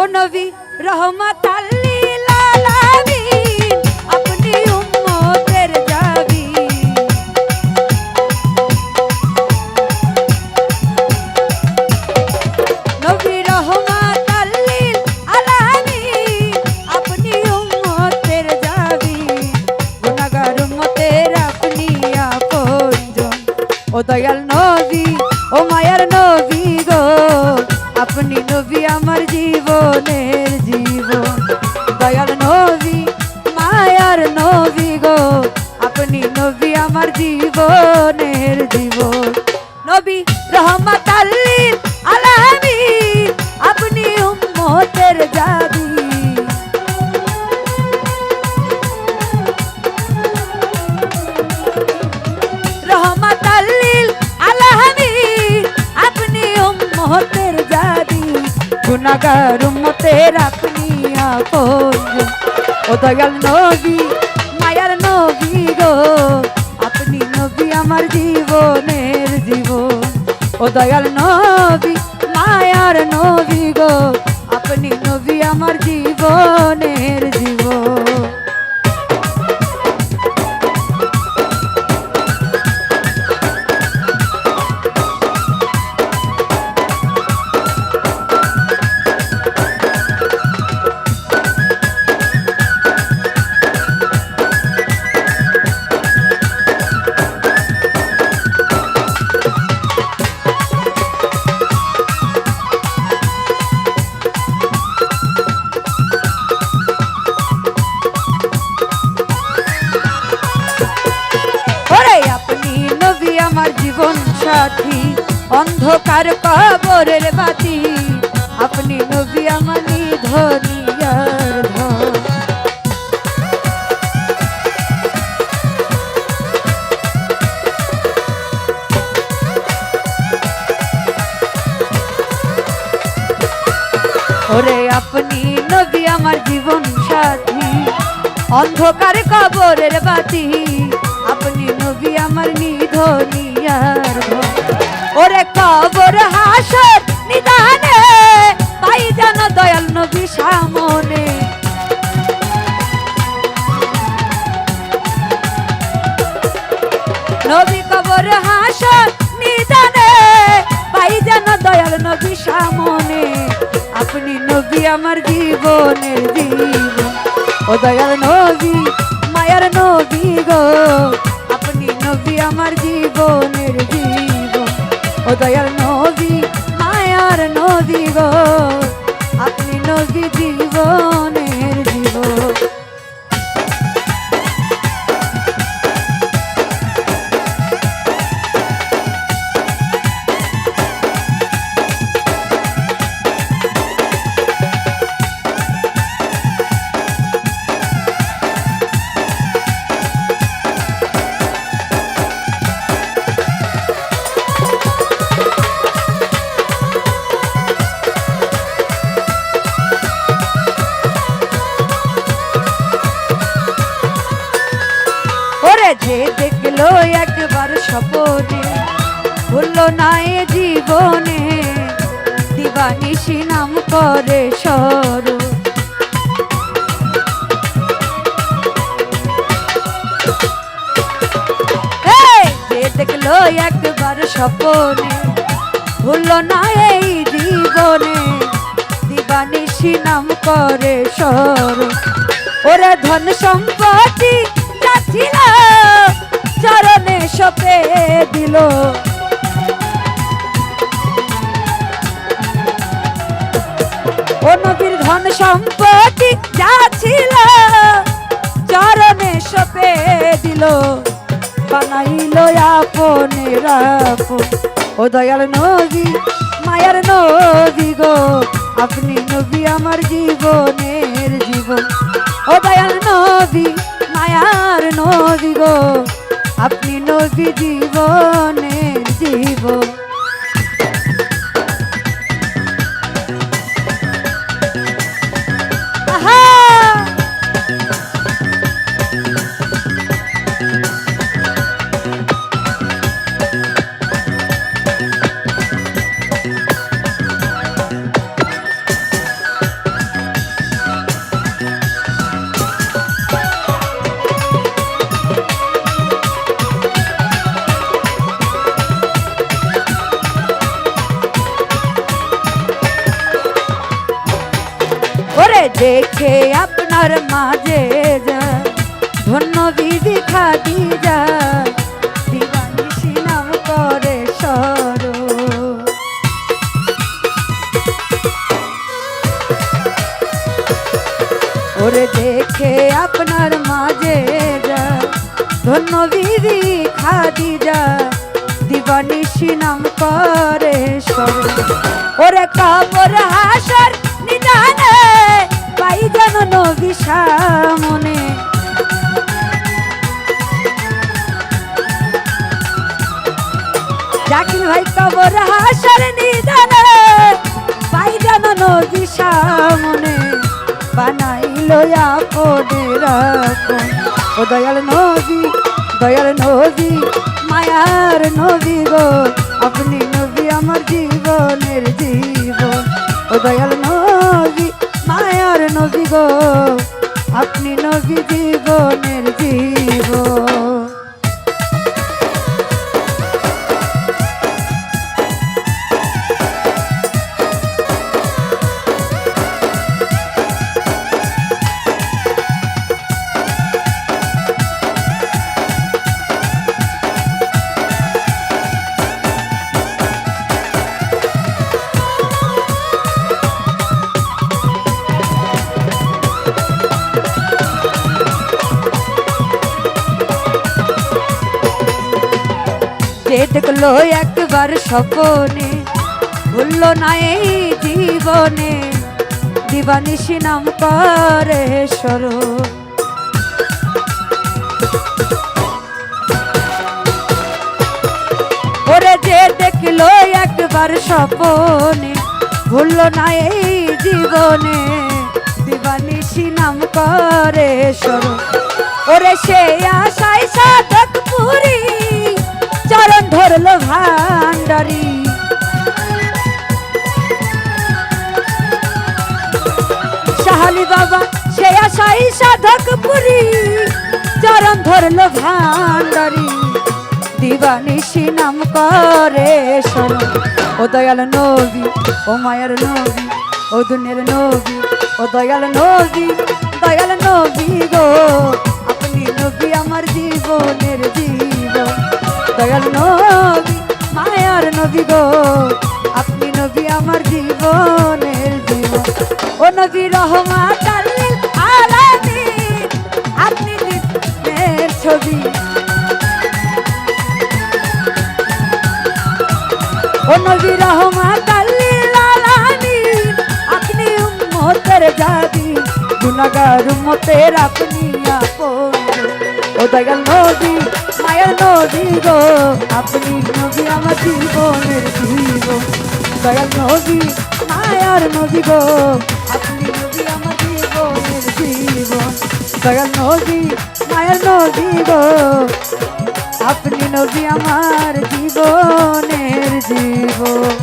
নবী রহমাতাল লিল আলামিন আপনি উম্মতের জাবিন নবী রহমাতাল লিল আলামিন আপনি উম্মতের জাবিন গুনাহগার উম্মতের আপনি আপনজন ও দয়াল নবী ও মায়ার নবী গো আপনি নবী আমার জীবনের জীবন দয়াল নবী মায়ার নবী গো আপনি নবী আমার জীবনের জীবন নবী রহমাতাল লিল আলামিন আপনি উম্মতের জাবিন রহমাতাল লিল আলামিন আপনি উম্মতের জাবিন গুনাহগার উম্মতের আপনি আপনজন ও দয়াল নবী মায়ার নবী গো আপনি নবী আমার জীবনের জীবন ও দয়াল নবী মায়ার নবী গো আপনি নবী আমার জীবনের জীবন আমার জীবন সাথী অন্ধকার কবরের বাতি আপনি নবী আমার নিধনিয়ার ধন ওরে আপনি নবী আমার জীবন সাথী অন্ধকার কবরের বাতি আপনি নবী আমার নিধনিয়ার ঘর ওরে কবর হাসর নিদানে পাই যেন দয়াল নবী সামনে নবী কবর হাসর নিদানে পাই যেন দয়াল নবী সামনে আপনি নবী আমার জীবনের জীবন ও দয়াল নবী মায়ার নবী গো আপনি নবী আমার জীবনের জীবন ও দয়াল নবী মায়ার নবী গো আপনি নবী জীবনের জীবন যে দেখলো একবার স্বপনে ভুললো না এ জীবনে দিবানিশি নাম করে সরো যে দেখলো একবার স্বপনে ভুললো না এই জীবনে দিবানিশি নাম করে সরো ওরা ধন সম্পত্তি ছিল চরণে সপে দিল ও নবীর ধন সম্পত্তি যা ছিল চরণে সপে দিল বানাইল আপনের আপন ও দয়াল নবী মায়ার নবী গো আপনি নবী আমার জীবনের জীবন ও দয়াল নবী মায়ার নবী গো আপনি নবী জীবনের জীবন ধন্য বিবি খাদিজা দিবানিশি নাম করে স্মরণ। ওরে দেখে আপনার মাঝে যা ধন্য বিবি খাদিজা দিবানিশি নাম করে স্মরণ। ওরে কবর হাসর নিদানে পাই যেন নবী সামনে। জাকির ভাই কবর হাসর নিদানে পাই যেন নবী সামনে। বানাইলো আপনের আপন ও দয়াল নবী, দয়াল নবী, মায়ার নবী গো আপনি নবী আমার জীবনের জীবন। ও দয়াল নবী, মায়ার নবী গো আপনি নবী জীবনের জীবন। দেখলো একবার স্বপনে ভুললো না এই জীবনে দিবানিশি নাম করে স্মরণ। ওরে যে দেখলো একবার স্বপনে ভুললো না এই জীবনে দিবানিশি নাম করে স্মরণ। ওরে সে আশায় সাধক পুরী চরণ ধরলো ভান্ডারি। শাহালি বাবা সে আশাই সাধক পুরী চরণ ধরলো ভান্ডারি দিবানিশি নাম করে স্মরণ। ও দয়াল নবী, ও মায়ার নবী, ও দুনিয়ার নবী, ও দয়াল নবী, দয়াল নবী গো আপনি নবী আমার জীবনের জীবন। দয়াল নবী, মায়ার নবী গো আপনি নবী আমার জীবনের জীবন। ও নবী রহমাতাল লিল আলামিন আপনি দিনের ছবি। ও নবী রহমাতাল লিল আলামিন আপনি উম্মতের জাদি গুনাহগার উম্মতের আপনি আপন। ও দয়াল নবী, মায়ার নবী গো আপনি নবী আমার জীবনের জীবন। দয়াল নবী, মায়ার নবী গো আপনি নবী আমার জীবনের জীবন। দয়াল নবী, মায়ার নবী গো আপনি নবী আমার জীবনের জীবন।